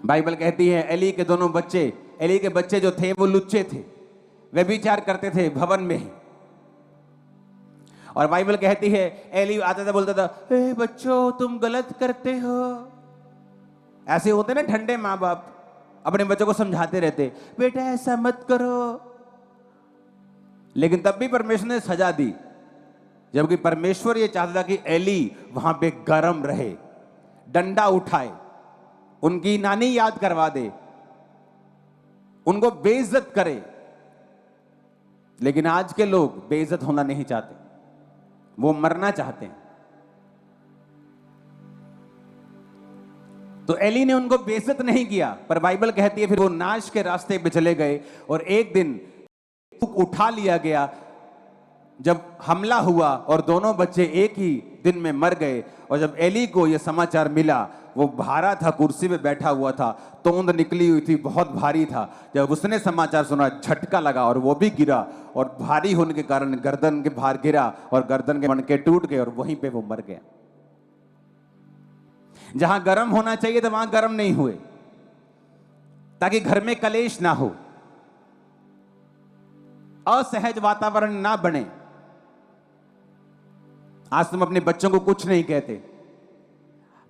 Bible कहती है Eli के दोनों बच्चे, एली के बच्चे जो थे वो लुच्चे थे, व्यभिचार करते थे भवन में ही। और बाइबल कहती है एली आता था बोलता था ए बच्चों तुम गलत करते हो। ऐसे होते ना ठंडे माँ बाप, अपने बच्चों को समझाते रहते बेटा ऐसा मत करो, लेकिन तब भी परमेश्वर ने सजा दी, जबकि परमेश्वर ये चाहता था कि एली वहां पे गरम रहे, डंडा उठाए, उनकी नानी याद करवा दे, उनको बेइज्जत करे। लेकिन आज के लोग बेइज्जत होना नहीं चाहते, वो मरना चाहते हैं। तो एली ने उनको बेइज्जत नहीं किया, पर बाइबल कहती है फिर वो नाश के रास्ते पे चले गए। और एक दिन उठा लिया गया जब हमला हुआ और दोनों बच्चे एक ही दिन में मर गए। और जब एली को यह समाचार मिला, वो भारा था, कुर्सी पे बैठा हुआ था, तोंद निकली हुई थी, बहुत भारी था। जब उसने समाचार सुना झटका लगा और वो भी गिरा, और भारी होने के कारण गर्दन के भार गिरा और गर्दन के मणके टूट गए और वहीं पे वो मर गया। जहां गर्म होना चाहिए था वहां गर्म नहीं हुए, ताकि घर में कलेश ना हो, असहज वातावरण ना बने। आज तुम अपने बच्चों को कुछ नहीं कहते,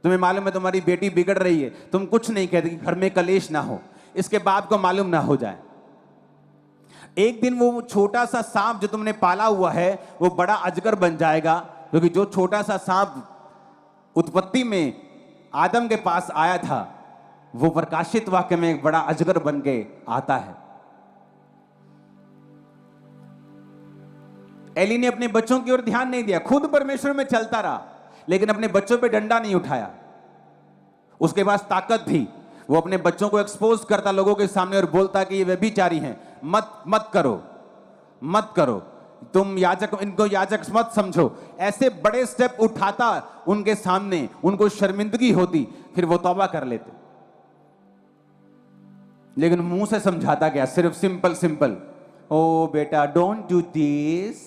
तुम्हें मालूम है तुम्हारी बेटी बिगड़ रही है, तुम कुछ नहीं कहते कि घर में कलेश ना हो, इसके बाप को मालूम ना हो जाए। एक दिन वो छोटा सा सांप जो तुमने पाला हुआ है वो बड़ा अजगर बन जाएगा, क्योंकि जो छोटा सा सांप उत्पत्ति में आदम के पास आया था वो प्रकाशित वाक्य में एक बड़ा अजगर बन के आता है। एली ने अपने बच्चों की ओर ध्यान नहीं दिया, खुद परमेश्वर में चलता रहा, लेकिन अपने बच्चों पे डंडा नहीं उठाया। उसके पास ताकत थी, वो अपने बच्चों को एक्सपोज करता लोगों के सामने और बोलता कि ये व्यभिचारी हैं, मत करो, मत करो, तुम याजक, इनको याजक मत समझो। ऐसे बड़े स्टेप उठाता उनके सामने, उनको शर्मिंदगी होती, फिर वो तौबा कर लेते। लेकिन मुंह से समझाता क्या, सिर्फ सिंपल, ओ बेटा डोंट डू दिस,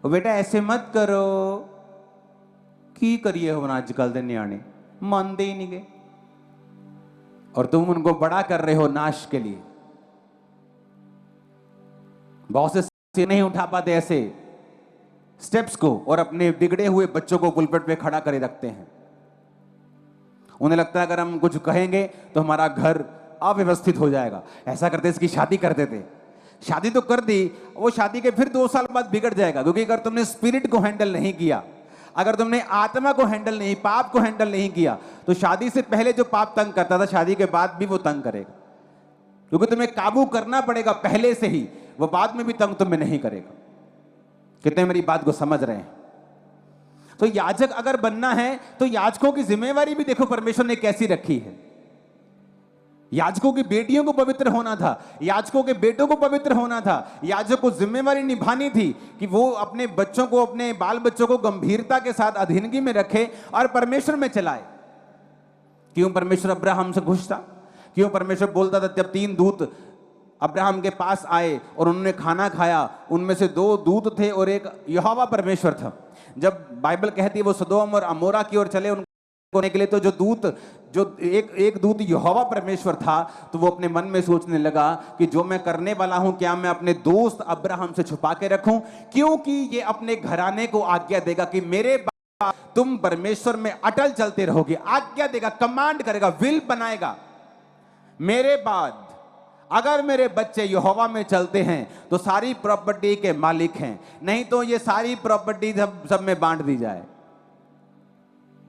ओ बेटा ऐसे मत करो, की करिए हो ना आजकल दे न्याणे मानते ही नहीं गए, और तुम उनको बड़ा कर रहे हो नाश के लिए। बहुत से नहीं उठा पाते ऐसे स्टेप्स को, और अपने बिगड़े हुए बच्चों को पुलपट पे खड़ा करे रखते हैं। उन्हें लगता है अगर हम कुछ कहेंगे तो हमारा घर अव्यवस्थित हो जाएगा। ऐसा करते इसकी शादी कर देते, शादी तो कर दी, वो शादी के फिर 2 साल बाद बिगड़ जाएगा, क्योंकि अगर तुमने स्पिरिट को हैंडल नहीं किया, अगर तुमने आत्मा को हैंडल नहीं, पाप को हैंडल नहीं किया, तो शादी से पहले जो पाप तंग करता था शादी के बाद भी वो तंग करेगा, क्योंकि तुम्हें काबू करना पड़ेगा पहले से ही, वो बाद में भी तंग तुम्हें नहीं करेगा। कितने मेरी बात को समझ रहे हैं? तो याजक अगर बनना है तो याजकों की जिम्मेवारी भी देखो परमेश्वर ने कैसी रखी है। याजकों की बेटियों को पवित्र होना था, याजकों के बेटों को पवित्र होना था। याजक को जिम्मेवारी निभानी थी कि वो अपने बच्चों को, अपने बाल बच्चों को गंभीरता के साथ अधीनगी में रखे और परमेश्वर में चलाए। क्यों परमेश्वर अब्राहम से खुश था? क्यों परमेश्वर बोलता था, जब 3 दूत अब्राहम के पास आए और उन्होंने खाना खाया, उनमें से 2 दूत थे और एक यहोवा परमेश्वर था। जब बाइबल कहती है वो सदोम और अमोरा की ओर चले उनको होने के लिए, तो जो एक दूत यहोवा परमेश्वर था, तो वो अपने मन में सोचने लगा कि जो मैं करने वाला हूं, क्या मैं अपने दोस्त अब्राहम से छुपा के रखूं? क्योंकि ये अपने घराने को आज्ञा देगा कि मेरे बाद तुम परमेश्वर में अटल चलते रहोगे। आज्ञा देगा, कमांड करेगा, विल बनाएगा। मेरे बाद अगर मेरे बच्चे यहोवा में चलते हैं तो सारी प्रॉपर्टी के मालिक हैं, नहीं तो ये सारी प्रॉपर्टी सब में बांट दी जाए।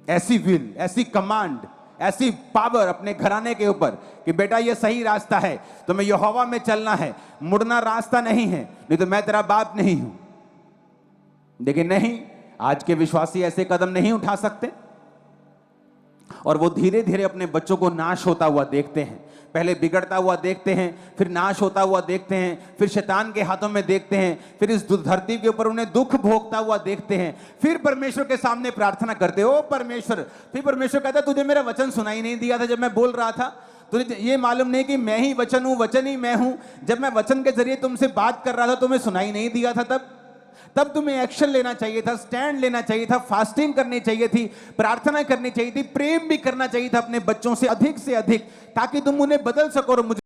ऐसी विल, ऐसी कमांड, ऐसी पावर अपने घराने के ऊपर कि बेटा ये सही रास्ता है, तुम्हें यहोवा में चलना है, मुड़ना रास्ता नहीं है, नहीं तो मैं तेरा बाप नहीं हूं। लेकिन नहीं, आज के विश्वासी ऐसे कदम नहीं उठा सकते, और वो धीरे धीरे अपने बच्चों को नाश होता हुआ देखते हैं। पहले बिगड़ता हुआ देखते हैं, फिर नाश होता हुआ देखते हैं, फिर शैतान के हाथों में देखते हैं, फिर इस धरती के ऊपर उन्हें दुख भोगता हुआ देखते हैं, फिर परमेश्वर के सामने प्रार्थना करते हो परमेश्वर। फिर परमेश्वर कहता है तुझे मेरा वचन सुनाई नहीं दिया था जब मैं बोल रहा था? तुझे ये मालूम नहीं कि मैं ही वचन हूं, वचन ही मैं हूं? जब मैं वचन के जरिए तुमसे बात कर रहा था तुम्हें सुनाई नहीं दिया था तब? तब तुम्हें एक्शन लेना चाहिए था, स्टैंड लेना चाहिए था, फास्टिंग करनी चाहिए थी, प्रार्थना करनी चाहिए थी, प्रेम भी करना चाहिए था अपने बच्चों से अधिक, ताकि तुम उन्हें बदल सको और मुझे